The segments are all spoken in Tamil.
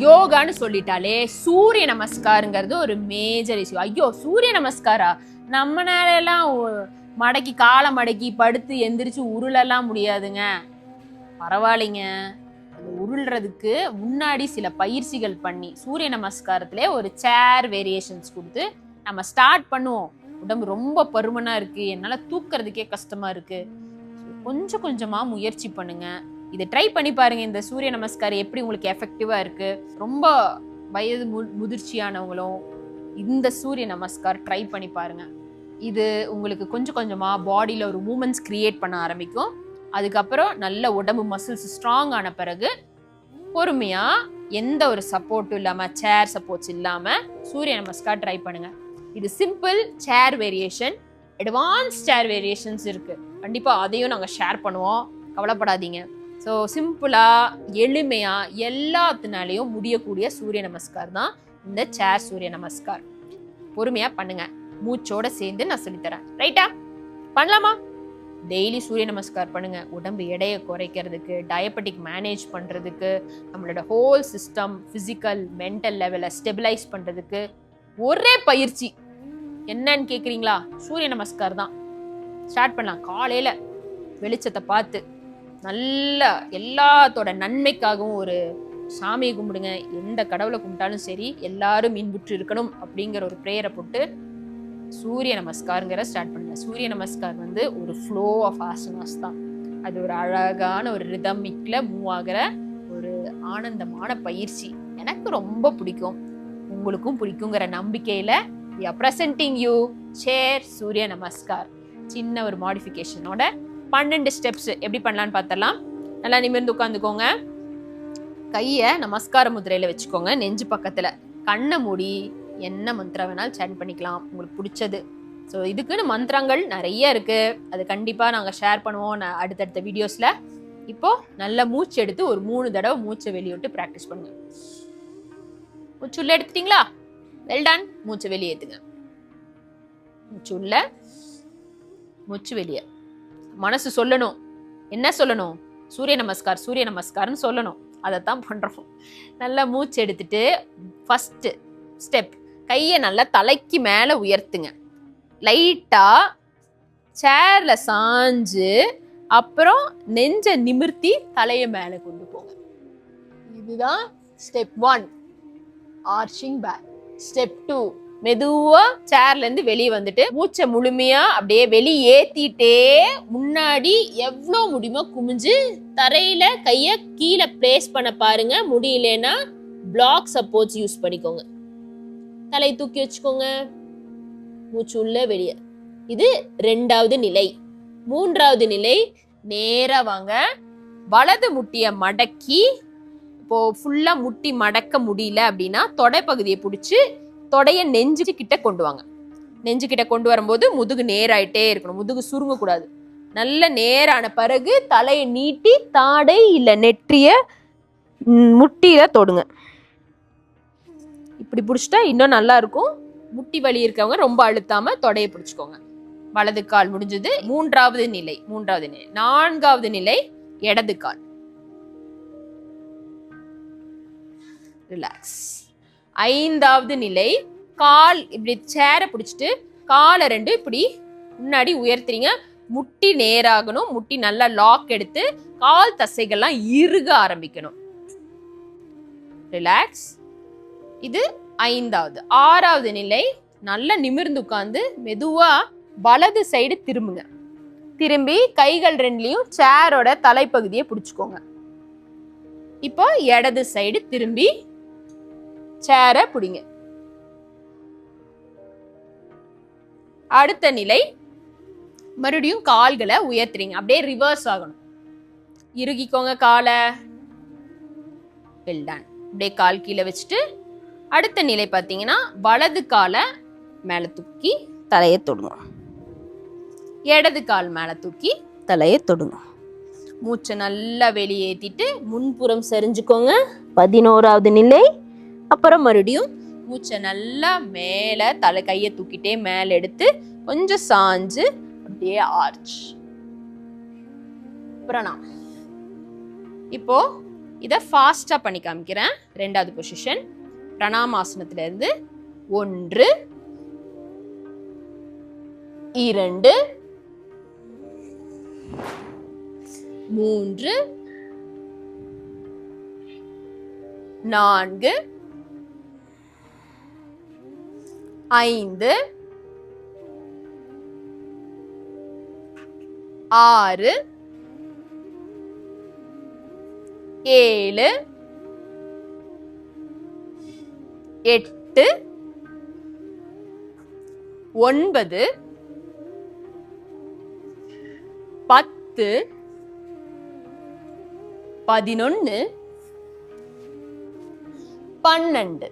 யோகான்னு சொல்லிட்டாலே சூரிய நமஸ்காரங்கிறது ஒரு மேஜர் இஷ்யூ. ஐயோ சூரிய நமஸ்காரா, நம்ம நேரம் மடக்கி காலை மடக்கி படுத்து எந்திரிச்சு உருளெல்லாம் முடியாதுங்க. பரவாயில்லைங்க, உருள்றதுக்கு முன்னாடி சில பயிற்சிகள் பண்ணி சூரிய நமஸ்காரத்திலே ஒரு சேர் வேரியேஷன்ஸ் கொடுத்து நம்ம ஸ்டார்ட் பண்ணுவோம். உடம்பு ரொம்ப பருமனா இருக்கு, என்னால தூக்குறதுக்கே கஷ்டமா இருக்கு, கொஞ்சம் கொஞ்சமா முயற்சி பண்ணுங்க. இதை ட்ரை பண்ணி பாருங்க. இந்த சூரிய நமஸ்காரம் எப்படி உங்களுக்கு எஃபெக்டிவா இருக்கு. ரொம்ப வயது முதிர்ச்சியானவங்களும் இந்த சூரிய நமஸ்கார் ட்ரை பண்ணி பாருங்க. இது உங்களுக்கு கொஞ்சம் கொஞ்சமா பாடியில ஒரு மூமெண்ட்ஸ் கிரியேட் பண்ண ஆரம்பிக்கும். அதுக்கப்புறம் நல்ல உடம்பு மசில்ஸ் ஸ்ட்ராங் ஆன பிறகு பொறுமையா எந்த ஒரு சப்போர்ட்டும் இல்லாம, சேர் சப்போர்ட்ஸ் இல்லாம சூரிய நமஸ்கார் ட்ரை பண்ணுங்க. இது சிம்பிள் சேர் வேரியேஷன், அட்வான்ஸ் சேர் வேரியேஷன்ஸ் இருக்கு. கண்டிப்பா அதையும் நாங்க ஷேர் பண்ணுவோம், கவலைப்படாதீங்க. ஸோ சிம்பிளா எளிமையா எல்லாத்தினாலையும் முடியக்கூடிய சூரிய நமஸ்கார் தான் இந்த சேர் சூரிய நமஸ்கார். பொறுமையா பண்ணுங்க, மூச்சோட சேர்ந்து நான் சொல்லித்தரேன். ரைட்டா? பண்ணலாமா? டெய்லி சூரிய நமஸ்கார் பண்ணுங்க. உடம்பு எடையை குறைக்கிறதுக்கு, டயபெட்டிக் மேனேஜ் பண்றதுக்கு, நம்மளோட ஹோல் சிஸ்டம் பிசிக்கல் மென்டல் லெவலை ஸ்டெபிலைஸ் பண்றதுக்கு ஒரே பயிற்சி என்னன்னு கேக்குறீங்களா? சூரிய நமஸ்கார் தான். ஸ்டார்ட் பண்ணலாம். காலையில வெளிச்சத்தை பார்த்து நல்லா எல்லாத்தோட நன்மைக்காகவும் ஒரு சாமியை கும்பிடுங்க. எந்த கடவுளை கும்பிட்டாலும் சரி, எல்லாரும் இன்புற்று இருக்கணும் அப்படிங்கிற ஒரு பிரேயரை போட்டு சூரிய நமஸ்காரங்கிற ஸ்டார்ட் பண்ணுங்க. சூரிய நமஸ்கார் ஒரு ஃப்ளோ ஆஃப் ஆசனாஸ் தான். அது ஒரு அழகான ஒரு ரிதமிக்ல மூவ் ஆகிற ஒரு ஆனந்தமான பயிற்சி. எனக்கு ரொம்ப பிடிக்கும், உங்களுக்கும் பிடிக்குங்கிற நம்பிக்கையில we are presenting you chair சூரிய நமஸ்கார். சின்ன ஒரு மாடிஃபிகேஷனோட 12 ஸ்டெப்ஸ் எப்படி பண்ணலான்னு பார்த்தலாம். நல்லா நிமிர்ந்து உட்காந்துக்கோங்க. கையை நமஸ்கார முதிரையில வச்சுக்கோங்க, நெஞ்சு பக்கத்துல. கண்ணை மூடி என்ன மந்திரம் வேணாலும் சேன் பண்ணிக்கலாம், உங்களுக்கு பிடிச்சது. ஸோ இதுக்குன்னு மந்திரங்கள் நிறைய இருக்கு, அது கண்டிப்பா நாங்க ஷேர் பண்ணுவோம் அடுத்தடுத்த வீடியோஸ்ல. இப்போ நல்ல மூச்சு எடுத்து ஒரு 3 தடவை மூச்சை வெளியிட்டு ப்ராக்டிஸ் பண்ணுங்க. மூச்சு உள்ள எடுத்துட்டீங்களா? Well done. மூச்சு வெளியேத்துங்க. மூச்சு உள்ள, மூச்சு வெளியே. மனசு சொல்லணும், என்ன சொல்லணும்? சூரிய நமஸ்கார் சூரிய நமஸ்கார்னு சொல்லணும். அதைத்தான் பண்றோம். நல்லா மூச்சு எடுத்துட்டு ஃபர்ஸ்ட் ஸ்டெப், கையை நல்லா தலைக்கு மேல உயர்த்துங்க. லைட்டா சேர்ல சாஞ்சு அப்புறம் நெஞ்ச நிமிர்த்தி தலையை மேல கொண்டு போங்க. இதுதான் ஸ்டெப் 1, ஆர்ச்சிங் பேக். ஸ்டெப் 2, மெதுவா சேர்ல இருந்து வெளியே வந்துட்டு மூச்சை முழுமையா அப்படியே வெளியேத்திட்டே முன்னாடி எவ்வளவு முடியுமோ குமிஞ்சு தரையில கைய கீழே பிளேஸ் பண்ண பாருங்க. முடியலன்னா பிளாக் சப்போர்ட்ஸ் யூஸ் பண்ணிக்கோங்க. தலை தூக்கி வச்சுக்கோங்க. மூச்சு உள்ள வெளியே. இது 2வது நிலை. 3வது நிலை, நேரா வாங்க. வலது முட்டிய மடக்கி, இப்போ ஃபுல்லா முட்டி மடக்க முடியல அப்படின்னா தொடை பகுதியை பிடிச்சி தொடைய நெஞ்சு கிட்ட கொண்டு வாங்க. நெஞ்சு கிட்ட கொண்டு வரும்போது முதுகு நேராயிட்டே இருக்கணும், முதுகு சுருங்க கூடாது. நல்ல நேரான பிறகு தலையை நீட்டி தாடை இல்ல நெற்றிய முட்டியில தொடுங்க. இப்படி பிடிச்சிட்டா இன்னும் நல்லா இருக்கும். முட்டி வலி இருக்கவங்க ரொம்ப அழுத்தாம தொடையை பிடிச்சுக்கோங்க. வலது கால் முடிஞ்சது. 3வது நிலை. 4வது நிலை, இடது கால். ரிலாக்ஸ். 5வது நிலை, கால் இப்படி சேரை பிடிச்சிட்டு காலை 2 இப்படி முன்னாடி உயர்த்துறீங்க. முட்டி நேராகணும், முட்டி நல்லா லாக் எடுத்து கால் தசைகள்லாம் இறுக ஆரம்பிக்கணும். ரிலாக்ஸ். இது 5வது. 6வது நிலை, நல்லா நிமிர்ந்து உட்கார்ந்து மெதுவா வலது சைடு திரும்புங்க. திரும்பி கைகள் 2லயும் சேரோட தலைப்பகுதியை பிடிச்சுக்கோங்க. இப்போ இடது சைடு திரும்பி சேரை பிடிங்க. அடுத்த நிலை, மறுபடியும் கால்களை உயர்த்துறீங்க. அப்படியே ரிவர்ஸ் ஆகணும். இறுகிக்கோங்க காலை. Well done. அப்படியே கால் கீழே வச்சுட்டு அடுத்த நிலை பார்த்தீங்கன்னா வலது காலை மேல தூக்கி தலையை தொடுங்க. இடது கால் மேல தூக்கி தலையை தொடுங்க. மூச்சை நல்லா வெளியேற்றிட்டு முன்புறம் சரிஞ்சுக்கோங்க. 11வது நிலை. அப்புறம் மறுபடியும் மூச்சை நல்லா மேல தலை கையை தூக்கிட்டே மேல எடுத்து கொஞ்சம் சாஞ்சு அப்படியே ஆர்ச். பிரணாம். இப்போ இதை ஃபாஸ்டா பண்ணி காமிக்கிறேன். ரெண்டாவது பொசிஷன் பிரணாமாசனத்துல இருந்து 1 2 3 4 5 6 7 8 9 10 11 12.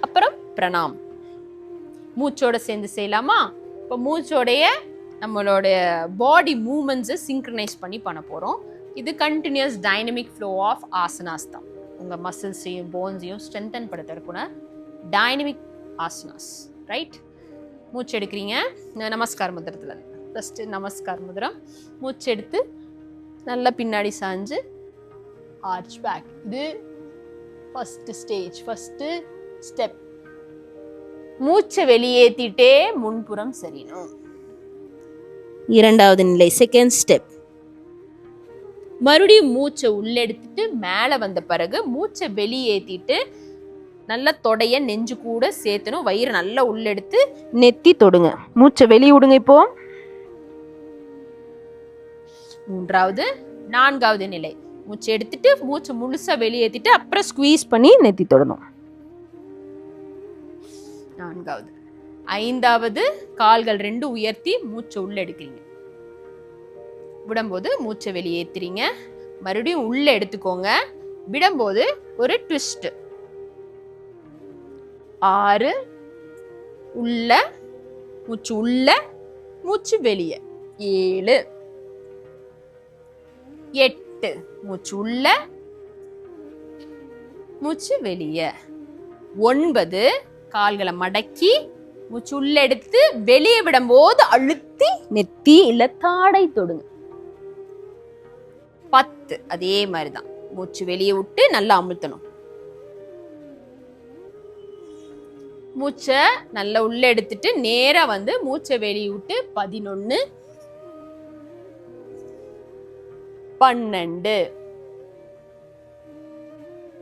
அப்புறம் பிரணாம் மூச்சோட சேர்ந்து செய்யலாமா? இப்போ மூச்சோடைய நம்மளுடைய பாடி மூவ்மெண்ட்ஸை சிங்க்ரனைஸ் பண்ணி பண்ண போகிறோம். இது continuous dynamic flow of asanas தான். உங்கள் மசில்ஸையும் போன்ஸையும் ஸ்ட்ரென்தன் படுத்துறதுக்குன டைனமிக் ஆசனாஸ். ரைட்? மூச்சு எடுக்கிறீங்க நமஸ்கார் முதிரத்தில். ஃபஸ்ட்டு நமஸ்கார் முதிரம். மூச்சு எடுத்து நல்லா பின்னாடி சாஞ்சு ஆர்ச் பேக். இது ஃபர்ஸ்ட் ஸ்டேஜ், ஃபர்ஸ்ட் ஸ்டெப். மூச்சை வெளியேற்றிட்டே முன்புறம் சரியணும். இரண்டாவது நிலை, செகண்ட் ஸ்டெப். மறுபடியும் மூச்சை உள்ளெடுத்துட்டு மேலே வந்த பிறகு மூச்சை வெளியேற்றிட்டு நல்லா தொடைய நெஞ்சு கூட சேர்த்தணும். வயிறு நல்லா உள்ளெடுத்து நெத்தி தொடுங்க. மூச்சை வெளியே விடுங்க. இப்போ மூன்றாவது, நான்காவது நிலை. மூச்சை எடுத்துட்டு மூச்சை முழுசா வெளியேற்றிட்டு அப்புறம் ஸ்குவீஸ் பண்ணி நெத்தி தொடணும். நான்காவது. ஐந்தாவது, கால்கள் 2 உயர்த்தி மூச்சை உள்ள எடுக்கிறீங்க. விடும்போது மூச்சை வெளியேற்றுறீங்க. மறுபடியும் உள்ள எடுத்துக்கோங்க. விடும்போது ஒரு ட்விஸ்ட். 6 உள்ள மூச்சு உள்ள மூச்சு வெளியே. 7 8 மூச்சு உள்ள மூச்சு வெளியே. 9 கால்களை மடக்கி மூச்சு உள்ள எடுத்து வெளியே விடும்போது அழுத்தி நெத்தி இல்ல தாடை தொடுங்க. 10 அதே மாதிரிதான். மூச்சு வெளியே விட்டு நல்லா அமுத்தணும். மூச்சை நல்லா உள்ள எடுத்துட்டு நேரா வந்து மூச்சை வெளியே விட்டு 11 12.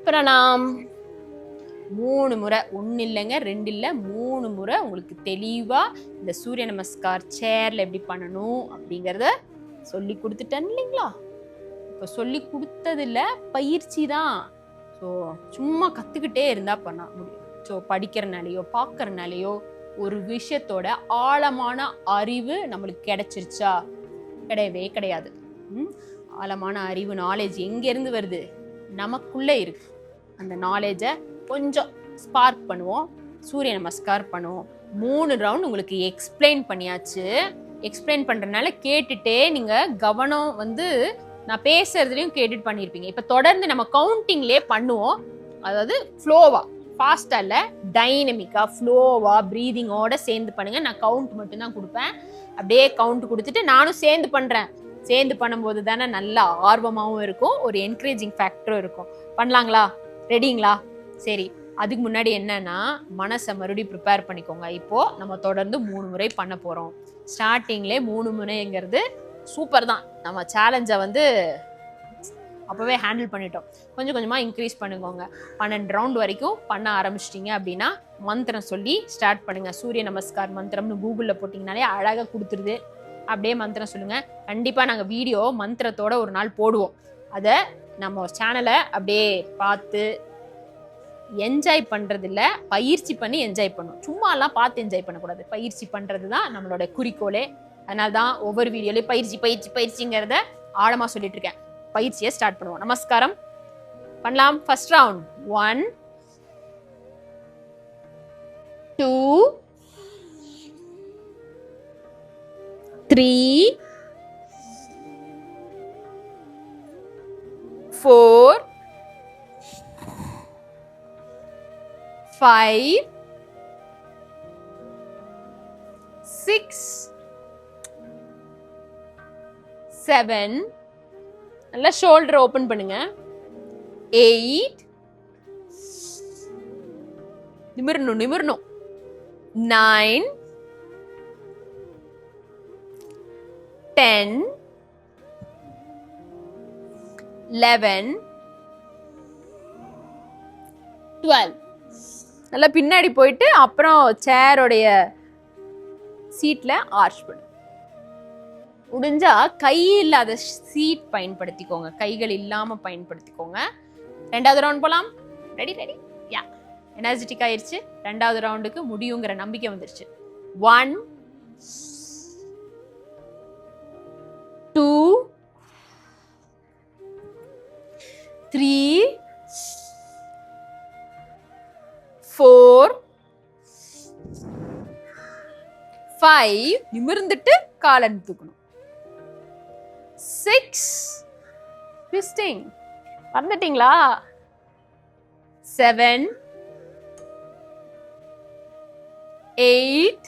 பிரணாம் 3 முறை. 1 இல்லைங்க, 2 இல்லை, 3 முறை உங்களுக்கு தெளிவா இந்த சூரிய நமஸ்கார் சேர்ல எப்படி பண்ணணும் அப்படிங்கிறத சொல்லி கொடுத்துட்டேன் இல்லைங்களா? இப்போ சொல்லி கொடுத்ததில்ல, பயிற்சி தான். ஸோ சும்மா கற்றுக்கிட்டே இருந்தால் பண்ண முடியும். ஸோ படிக்கிறனாலேயோ பார்க்கறனாலேயோ ஒரு விஷயத்தோட ஆழமான அறிவு நம்மளுக்கு கிடைச்சிருச்சா? கிடையவே கிடையாது. ஆழமான அறிவு, நாலேஜ் எங்கேருந்து வருது? நமக்குள்ளே இருக்கு. அந்த நாலேஜை கொஞ்சம் ஸ்பார்க் பண்ணுவோம். சூரிய நமஸ்கார் பண்ணுவோம். 3 ரவுண்ட் உங்களுக்கு எக்ஸ்பிளைன் பண்ணியாச்சு. எக்ஸ்பிளைன் பண்ணுறதுனால கேட்டுட்டே நீங்கள் கவனம் வந்து நான் பேசுறதுலையும் கேட்டுட்டு பண்ணியிருப்பீங்க. இப்போ தொடர்ந்து நம்ம கவுண்டிங்லேயே பண்ணுவோம். அதாவது ஃப்ளோவா, ஃபாஸ்ட்டாக இல்லை, டைனமிக்காக ஃப்ளோவாக ப்ரீதிங்கோட சேர்ந்து பண்ணுங்கள். நான் கவுண்ட் மட்டும்தான் கொடுப்பேன். அப்படியே கவுண்ட் கொடுத்துட்டு நானும் சேர்ந்து பண்ணுறேன். சேர்ந்து பண்ணும்போது தானே நல்லா ஆர்வமாகவும் இருக்கும், ஒரு என்கரேஜிங் ஃபேக்டரும் இருக்கும். பண்ணலாங்களா? ரெடிங்களா? சரி, அதுக்கு முன்னாடி என்னன்னா மனசை மறுபடியும் ப்ரிப்பேர் பண்ணிக்கோங்க. இப்போது நம்ம தொடர்ந்து 3 முறை பண்ண போகிறோம். ஸ்டார்டிங்லேயே 3 முறைங்கிறது சூப்பர் தான். நம்ம சேலஞ்சை வந்து அப்போவே ஹேண்டில் பண்ணிட்டோம். கொஞ்சம் கொஞ்சமாக இன்க்ரீஸ் பண்ணுங்க. 12 ரவுண்ட் வரைக்கும் பண்ண ஆரம்பிச்சிட்டிங்க அப்படின்னா மந்திரம் சொல்லி ஸ்டார்ட் பண்ணுங்கள். சூரிய நமஸ்கார் மந்திரம்னு கூகுளில் போட்டிங்கனாலே அழகாக கொடுத்துருது. அப்படியே மந்திரம் சொல்லுங்கள். கண்டிப்பாக நாங்கள் வீடியோ மந்திரத்தோட ஒரு நாள் போடுவோம். அதை நம்ம சேனலை அப்படியே பார்த்து என்ஜாய் பண்ணுறதில்ல, பயிற்சி பண்ணி என்ஜாய் பண்ணும். சும்மாலாம் பார்த்து என்ஜாய் பண்ணக்கூடாது. பயிற்சி பண்ணுறது தான் நம்மளோட குறிக்கோளே. அதனால தான் ஒவ்வொரு வீடியோலையும் பயிற்சி பயிற்சி பயிற்சிங்கிறத ஆழமாக சொல்லிட்டு இருக்கேன். பயிற்சியை ஸ்டார்ட் பண்ணுவோம். நமஸ்காரம் பண்ணலாம். ஃபர்ஸ்ட் ரவுண்ட் 1 2 3 4 5 6 7 நல்லா ஷோல்டர் ஓபன் பண்ணுங்க 8 நிமிரணும் 9 10 11 12 நல்லா பின்னாடி போயிட்டு அப்புறம் சேரோடைய சீட்ல ஆர்ச் பண்ணு. முடிஞ்சா கை இல்லாத சீட் பயன்படுத்திக்கோங்க, கைகள் இல்லாம பயன்படுத்திக்கோங்க. ரெண்டாவது ரவுண்ட் போலாம். ரெடி யா, எனர்ஜெட்டிக் ஆயிருச்சு. ரெண்டாவது ரவுண்டுக்கு முடியுங்கிற நம்பிக்கை வந்துருச்சு. 1 2 3 4 5 நிமிர்ந்துட்டு காலை தூக்கணும். 6 ட்விஸ்டிங் மறந்துட்டீங்களா? 7 8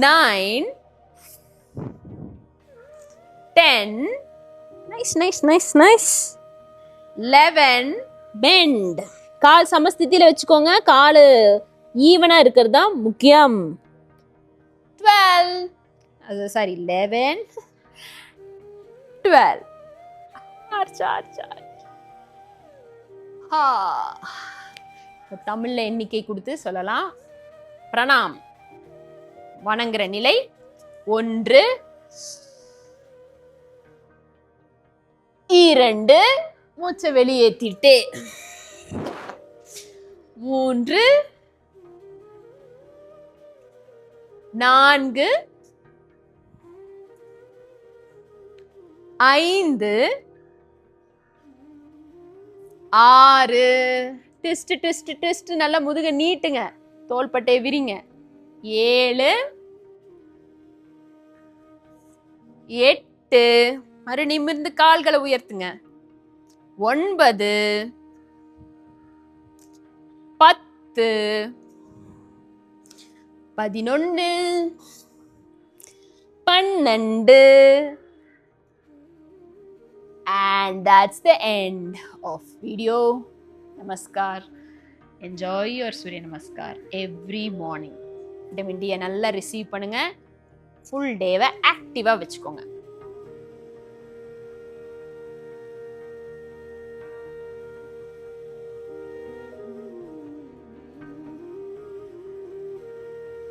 9 10 நைஸ் 11 பெண்ட். கால் சமஸ்திதியில வச்சுக்கோங்க, கால் ஈவனா இருக்கிறது தான் முக்கியம். 11 12 தமிழ்ல எண்ணிக்கை கொடுத்து சொல்லலாம். பிரணாம் வணங்குற நிலை 1 2 மூச்சை வெளியேற்றிட்டு 3 4 5 6 டெஸ்ட் நல்லா முதுக நீட்டுங்க, தோள்பட்டையை விரிங்க. 7 8 மறு நிமிர்ந்து கால்களை உயர்த்துங்க. 9 10 11 12 and that's the end of video. Namaskar. Enjoy your Surya Namaskar every morning. Vitamin D நல்லா ரிசீவ் பண்ணுங்க. ஃபுல் டேவை ஆக்டிவா வச்சுக்கோங்க.